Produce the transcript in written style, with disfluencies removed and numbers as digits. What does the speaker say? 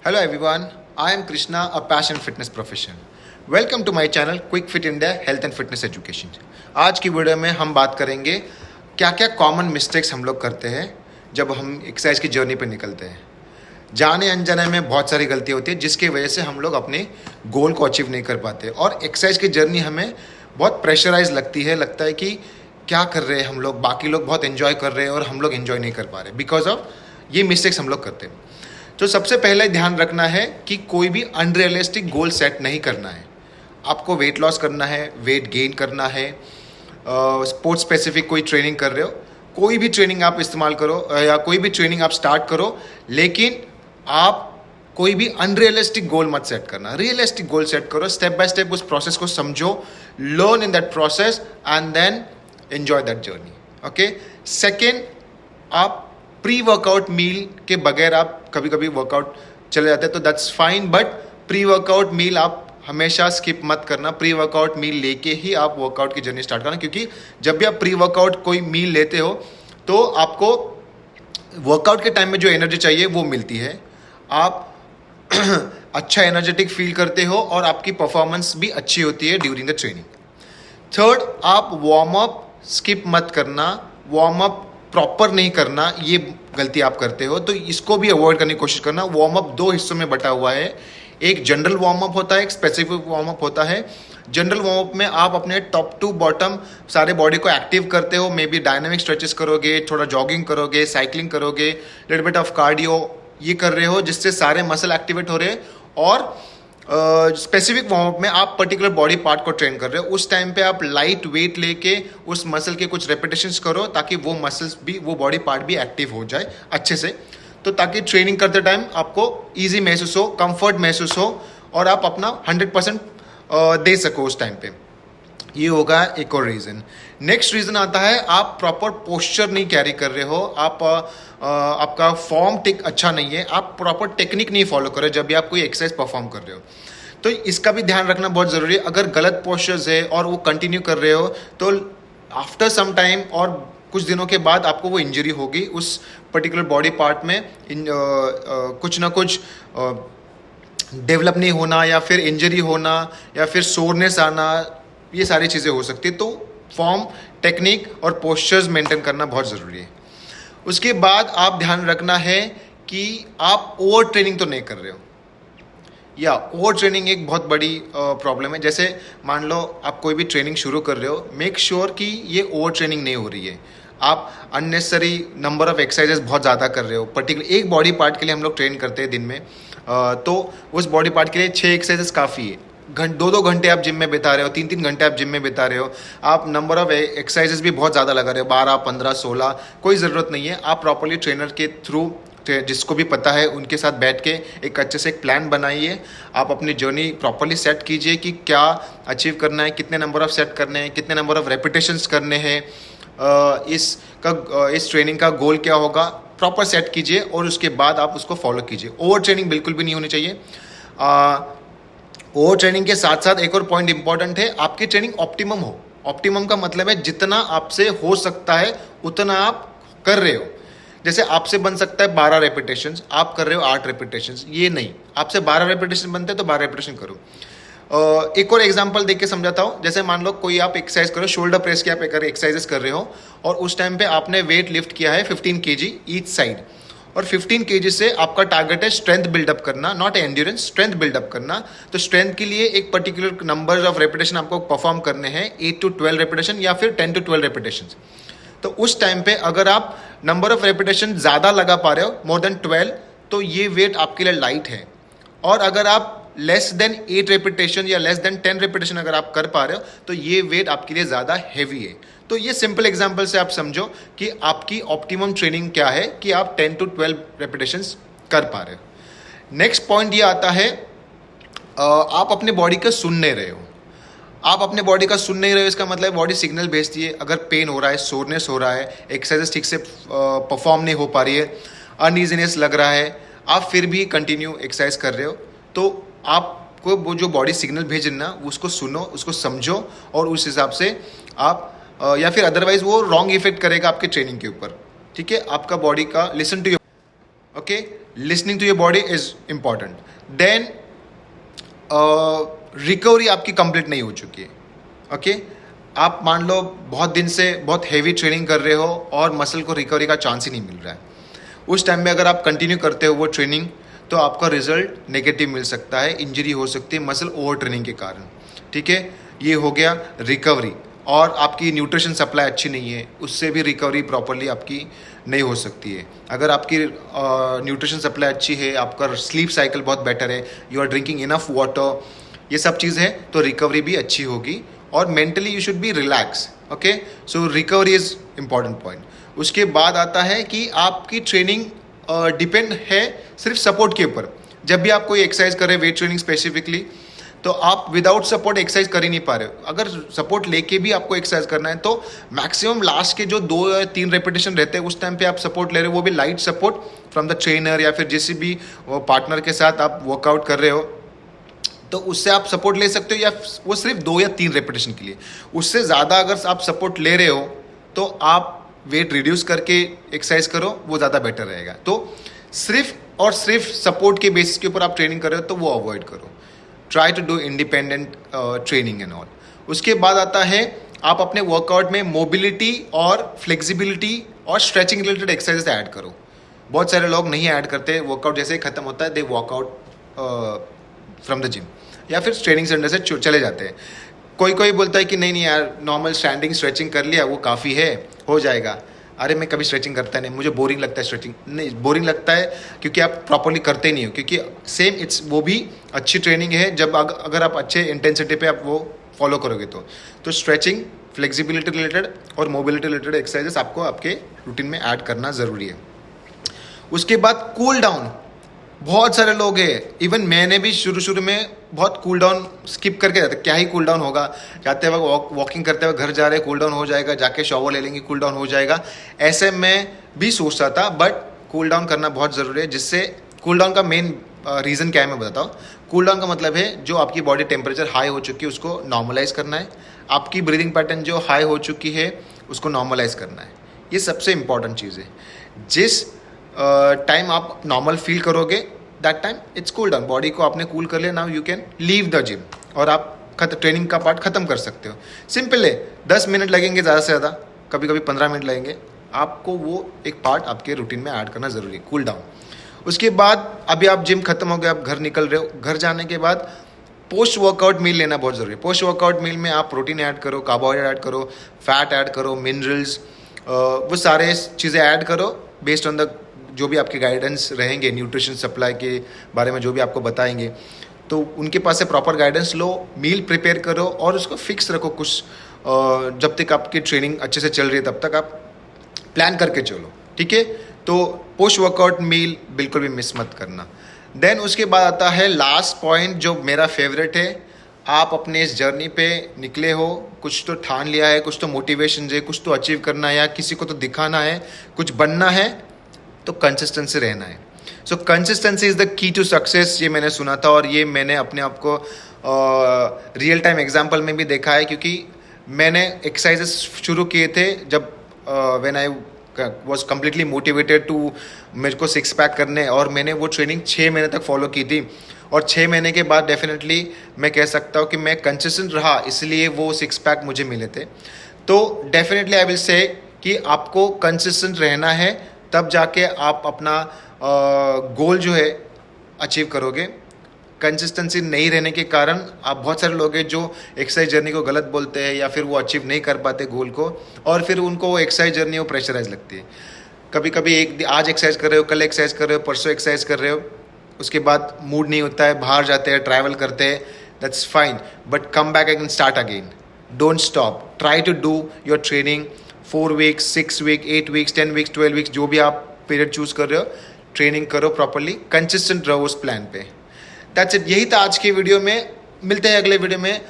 Hello everyone, I am Krishna, a passion fitness professional. Welcome to my channel Quick Fit India Health and Fitness Education. आज की video में हम बात करेंगे क्या क्या कॉमन मिस्टेक्स हम लोग करते हैं जब हम एक्सरसाइज की जर्नी पे निकलते हैं। जाने अनजाने में बहुत सारी गलती होती है जिसकी वजह से हम लोग अपने गोल को अचीव नहीं कर पाते और एक्सरसाइज की जर्नी हमें बहुत प्रेशराइज लगती है। लगता है कि क्या कर रहे हैं हम लोग, बाकी लोग बहुत एंजॉय कर रहे हैं और हम लोग एंजॉय नहीं कर पा रहे बिकॉज ऑफ ये मिस्टेक्स हम लोग करते हैं। तो सबसे पहले ध्यान रखना है कि कोई भी अनरियलिस्टिक गोल सेट नहीं करना है। आपको वेट लॉस करना है, वेट गेन करना है, स्पोर्ट्स स्पेसिफिक कोई ट्रेनिंग कर रहे हो, कोई भी ट्रेनिंग आप इस्तेमाल करो या कोई भी ट्रेनिंग आप स्टार्ट करो, लेकिन आप कोई भी अनरियलिस्टिक गोल मत सेट करना। रियलिस्टिक गोल सेट करो, स्टेप बाय स्टेप उस प्रोसेस को समझो, learn in that process and then enjoy that journey. Okay. Second, आप प्री वर्कआउट मील के बगैर आप कभी कभी वर्कआउट चले जाते हैं तो that's fine, but pre workout meal आप हमेशा स्किप मत करना। प्री वर्कआउट मील लेके ही आप वर्कआउट की जर्नी स्टार्ट करना, क्योंकि जब भी आप प्री वर्कआउट कोई मील लेते हो तो आपको वर्कआउट के टाइम में जो एनर्जी चाहिए वो मिलती है, आप अच्छा एनर्जेटिक फील करते हो और आपकी परफॉर्मेंस भी अच्छी होती है ड्यूरिंग द ट्रेनिंग। थर्ड, आप वार्म अप स्किप मत करना, वार्म अप प्रॉपर नहीं करना, ये गलती आप करते हो तो इसको भी अवॉइड करने की कोशिश करना। वार्म अप दो हिस्सों में बटा हुआ है, एक जनरल वार्म अप होता है, एक स्पेसिफिक वार्म अप होता है। जनरल वार्म अप में आप अपने टॉप टू बॉटम सारे बॉडी को एक्टिव करते हो, मे बी डायनामिक स्ट्रेचेस करोगे, थोड़ा जॉगिंग करोगे, साइकिलिंग करोगे, लिटिल बिट ऑफ कार्डियो ये कर रहे हो जिससे सारे मसल एक्टिवेट हो रहे हैं। और स्पेसिफिक वार्म अप में आप पर्टिकुलर बॉडी पार्ट को ट्रेन कर रहे हो, उस टाइम पे आप लाइट वेट लेके उस मसल के कुछ रेपिटेशंस करो ताकि वो मसल्स भी, वो बॉडी पार्ट भी एक्टिव हो जाए अच्छे से, तो ताकि ट्रेनिंग करते टाइम आपको ईजी महसूस हो, कंफर्ट महसूस हो और आप अपना 100% दे सको उस टाइम पे। ये होगा एक और रीज़न। नेक्स्ट रीज़न आता है आप प्रॉपर पोस्चर नहीं कैरी कर रहे हो, आपका फॉर्म अच्छा नहीं है, आप प्रॉपर टेक्निक नहीं फॉलो कर रहे हो जब भी आप कोई एक्सरसाइज परफॉर्म कर रहे हो, तो इसका भी ध्यान रखना बहुत ज़रूरी है। अगर गलत पोस्चर्स है और वो कंटिन्यू कर रहे हो तो आफ्टर सम टाइम और कुछ दिनों के बाद आपको वो इंजरी होगी, उस पर्टिकुलर बॉडी पार्ट में कुछ ना कुछ डेवलप नहीं होना या फिर इंजरी होना या फिर सोरनेस आना, ये सारी चीज़ें हो सकती है। तो फॉर्म, टेक्निक और पोस्चर्स मेंटेन करना बहुत ज़रूरी है। उसके बाद आप ध्यान रखना है कि आप ओवर ट्रेनिंग तो नहीं कर रहे हो, या ओवर ट्रेनिंग एक बहुत बड़ी प्रॉब्लम है। जैसे मान लो आप कोई भी ट्रेनिंग शुरू कर रहे हो, मेक श्योर कि ये ओवर ट्रेनिंग नहीं हो रही है, आप अननेसेसरी नंबर ऑफ एक्सरसाइजेस बहुत ज़्यादा कर रहे हो। पर्टिकुलर एक बॉडी पार्ट के लिए हम लोग ट्रेन करते हैं दिन में, तो उस बॉडी पार्ट के लिए 6 एक्सरसाइजेस काफ़ी है। 2-2 घंटे आप जिम में बिता रहे हो, 3-3 घंटे आप जिम में बिता रहे हो, आप नंबर ऑफ एक्सरसाइजेस भी बहुत ज़्यादा लगा रहे हो, 12, 15, 16, कोई ज़रूरत नहीं है। आप प्रॉपरली ट्रेनर के थ्रू, जिसको भी पता है उनके साथ बैठ के एक अच्छे से एक प्लान बनाइए, आप अपनी जर्नी प्रॉपरली सेट कीजिए कि क्या अचीव करना है, कितने नंबर ऑफ सेट करने हैं, कितने नंबर ऑफ रेपिटेशंस करने हैं, इस ट्रेनिंग का गोल क्या होगा, प्रॉपर सेट कीजिए और उसके बाद आप उसको फॉलो कीजिए। ओवर ट्रेनिंग बिल्कुल भी नहीं होनी चाहिए। ओवर ट्रेनिंग के साथ साथ एक और पॉइंट इंपॉर्टेंट है, आपकी ट्रेनिंग ऑप्टिमम हो। ऑप्टिमम का मतलब है जितना आपसे हो सकता है उतना आप कर रहे हो। जैसे आपसे बन सकता है 12 रेपिटेशंस, आप कर रहे हो 8 रेपिटेशंस, ये नहीं, आपसे 12 रेपिटेशन बनते हैं तो 12 रेपिटेशन करो। एक और एग्जांपल देख के समझाता हूँ। जैसे मान लो कोई आप एक्सरसाइज करो, शोल्डर प्रेस की आप एक्सरसाइजेस कर रहे हो और उस टाइम पे आपने वेट लिफ्ट किया है 15 kg ईच साइड, और 15 kg से आपका टारगेट है स्ट्रेंथ बिल्डअप करना, नॉट एंड्योरेंस, स्ट्रेंथ बिल्डअप करना। तो स्ट्रेंथ के लिए एक पर्टिकुलर नंबर ऑफ रेपिटेशन आपको परफॉर्म करने हैं, 8 to 12 रेपिटेशन या फिर 10 to 12 रेपिटेशन। तो उस टाइम पे अगर आप नंबर ऑफ रेपिटेशन ज़्यादा लगा पा रहे हो, मोर देन 12, तो ये वेट आपके लिए लाइट है। और अगर आप लेस देन 8 रेपिटेशन या लेस देन 10 रेपिटेशन अगर आप कर पा रहे हो तो ये वेट आपके लिए ज़्यादा हैवी है। तो ये सिंपल एग्जांपल से आप समझो कि आपकी ऑप्टिमम ट्रेनिंग क्या है कि आप 10 to 12 रेपिटेशंस कर पा रहे हो। नेक्स्ट पॉइंट ये आता है, आप अपने बॉडी का सुन नहीं रहे हो। आप अपने बॉडी का सुन नहीं रहे हो, इसका मतलब बॉडी सिग्नल भेजती है। अगर पेन हो रहा है, सोरनेस हो रहा है, एक्सरसाइज ठीक से परफॉर्म नहीं हो पा रही है, अनईजीनेस लग रहा है, आप फिर भी कंटिन्यू एक्सरसाइज कर रहे हो, तो आपको वो जो बॉडी सिग्नल भेज रही ना उसको सुनो, उसको समझो और उस हिसाब से आप या फिर अदरवाइज वो रॉन्ग इफेक्ट करेगा आपके ट्रेनिंग के ऊपर। ठीक है, आपका बॉडी का listen to your. Okay, listening to your body is important. Then recovery आपकी कंप्लीट नहीं हो चुकी है। ओके, आप मान लो बहुत दिन से बहुत हैवी ट्रेनिंग कर रहे हो और मसल को रिकवरी का चांस ही नहीं मिल रहा है। उस टाइम में अगर आप कंटिन्यू करते हो वो ट्रेनिंग, तो आपका रिजल्ट नेगेटिव मिल सकता है, इंजरी हो सकती है मसल ओवर ट्रेनिंग के कारण। ठीक है, ये हो गया रिकवरी। और आपकी न्यूट्रिशन सप्लाई अच्छी नहीं है, उससे भी रिकवरी प्रॉपरली आपकी नहीं हो सकती है। अगर आपकी न्यूट्रिशन सप्लाई अच्छी है, आपका स्लीप साइकिल बहुत बेटर है, you are drinking enough water, ये सब चीज़ है, तो रिकवरी भी अच्छी होगी। और mentally you should be relax. Okay, so recovery is important point. उसके बाद आता है कि आपकी ट्रेनिंग डिपेंड है सिर्फ सपोर्ट के ऊपर। जब भी आप कोई एक्सरसाइज कर रहे हैं, वेट ट्रेनिंग स्पेसिफिकली, तो आप विदाउट सपोर्ट एक्सरसाइज कर ही नहीं पा रहे हो। अगर सपोर्ट लेके भी आपको एक्सरसाइज करना है तो मैक्सिमम लास्ट के जो 2 या 3 रेपिटेशन रहते हैं उस टाइम पे आप सपोर्ट ले रहे हो, वो भी light support from the trainer या फिर जिस भी पार्टनर के साथ आप वर्कआउट कर रहे हो, तो उससे आप सपोर्ट ले सकते हो, या वो सिर्फ 2 या 3 रेपिटेशन के लिए। उससे ज़्यादा अगर आप सपोर्ट ले रहे हो तो आप वेट रिड्यूस करके एक्सरसाइज करो, वो ज़्यादा बेटर रहेगा। तो सिर्फ और सिर्फ सपोर्ट के बेसिस के ऊपर आप ट्रेनिंग कर रहे हो तो वो अवॉइड करो। Try to do independent training and all. उसके बाद आता है आप अपने वर्कआउट में मोबिलिटी और फ्लेक्सिबिलिटी और स्ट्रेचिंग रिलेटेड एक्सरसाइज ऐड करो। बहुत सारे लोग नहीं ऐड करते, वर्कआउट जैसे ही खत्म होता है दे वर्कआउट फ्रॉम द जिम या फिर ट्रेनिंग सेंटर से चले जाते हैं। कोई बोलता है कि नहीं यार, नॉर्मल स्टैंडिंग स्ट्रेचिंग कर लिया वो काफ़ी है, हो जाएगा। अरे मैं कभी स्ट्रेचिंग करता नहीं, मुझे बोरिंग लगता है स्ट्रेचिंग। नहीं, बोरिंग लगता है क्योंकि आप प्रॉपरली करते नहीं हो। क्योंकि सेम इट्स वो भी अच्छी ट्रेनिंग है जब अगर आप अच्छे इंटेंसिटी पे आप वो फॉलो करोगे तो स्ट्रेचिंग, फ्लेक्सिबिलिटी रिलेटेड और मोबिलिटी रिलेटेड एक्सरसाइजेस आपको आपके रूटीन में ऐड करना ज़रूरी है। उसके बाद कूल डाउन। बहुत सारे लोग हैं, इवन मैंने भी शुरू में बहुत कूल डाउन स्किप करके जाते। क्या ही कूल डाउन होगा, जाते वक्त वॉकिंग करते हुए घर जा रहे कूल डाउन हो जाएगा, जाके शॉवर ले लेंगे कूल डाउन हो जाएगा, ऐसे मैं भी सोचता था। बट कूल डाउन करना बहुत ज़रूरी है। जिससे कूल डाउन का मेन रीज़न क्या है मैं बताता हूँ। कूल डाउन का मतलब है जो आपकी बॉडी टेम्परेचर हाई हो चुकी है उसको नॉर्मलाइज करना है, आपकी ब्रीदिंग पैटर्न जो हाई हो चुकी है उसको नॉर्मलाइज करना है। ये सबसे इंपॉर्टेंट चीज़ है। जिस टाइम आप नॉर्मल फील करोगे that time it's cool down. Body को आपने कूल कर लिया, now you can leave the gym और आप ट्रेनिंग का पार्ट खत्म कर सकते हो। सिंपल है, 10 मिनट लगेंगे ज़्यादा से ज़्यादा, कभी कभी 15 मिनट लगेंगे। आपको वो एक पार्ट आपके रूटीन में ऐड करना ज़रूरी है, कूल डाउन। उसके बाद अभी आप जिम खत्म हो गया, आप घर निकल रहे हो, घर जाने के बाद पोस्ट वर्कआउट मील लेना बहुत ज़रूरी है। पोस्ट वर्कआउट मील में आप प्रोटीन ऐड करो, कार्बोहाइड्रेट ऐड करो, फैट ऐड करो, मिनरल्स, वो सारे चीज़ें ऐड करो बेस्ड ऑन द जो भी आपके गाइडेंस रहेंगे न्यूट्रिशन सप्लाई के बारे में जो भी आपको बताएंगे, तो उनके पास से प्रॉपर गाइडेंस लो, मील प्रिपेयर करो और उसको फिक्स रखो। कुछ जब तक आपकी ट्रेनिंग अच्छे से चल रही है तब तक आप प्लान करके चलो, ठीक है। तो पोस्ट वर्कआउट मील बिल्कुल भी मिस मत करना। देन उसके बाद आता है लास्ट पॉइंट जो मेरा फेवरेट है। आप अपने इस जर्नी पे निकले हो, कुछ तो ठान लिया है, कुछ तो मोटिवेशन है, कुछ तो अचीव करना है या किसी को तो दिखाना है, कुछ बनना है, तो कंसिस्टेंसी रहना है। So consistency is the key to success, ये मैंने सुना था और ये मैंने अपने आप को रियल टाइम एग्जांपल में भी देखा है। क्योंकि मैंने एक्सरसाइजेस शुरू किए थे जब when I was completely motivated to मेरे को 6 पैक करने, और मैंने वो ट्रेनिंग 6 महीने तक फॉलो की थी। और 6 महीने के बाद डेफिनेटली मैं कह सकता हूँ कि मैं कंसिस्टेंट रहा, इसलिए वो 6 पैक मुझे मिले थे। तो डेफिनेटली आई विल से कि आपको कंसिस्टेंट रहना है, तब जाके आप अपना गोल जो है अचीव करोगे। कंसिस्टेंसी नहीं रहने के कारण आप बहुत सारे लोग हैं जो एक्सरसाइज जर्नी को गलत बोलते हैं या फिर वो अचीव नहीं कर पाते गोल को, और फिर उनको वो एक्सरसाइज जर्नी वो प्रेशराइज लगती है। कभी कभी आज एक्सरसाइज कर रहे हो, कल एक्सरसाइज कर रहे हो, परसों एक्सरसाइज कर रहे हो, उसके बाद मूड नहीं होता है, बाहर जाते हैं, ट्रैवल करते हैं, that's fine, but come back and start again. Don't stop, try to do your training 4 weeks, 6 week, 8 weeks, 10 weeks, 12 weeks, जो भी आप पीरियड चूज कर रहे हो, ट्रेनिंग करो प्रॉपरली, कंसिस्टेंट रहो उस प्लान पे। दैट्स इट, यही था आज की वीडियो में। मिलते हैं अगले वीडियो में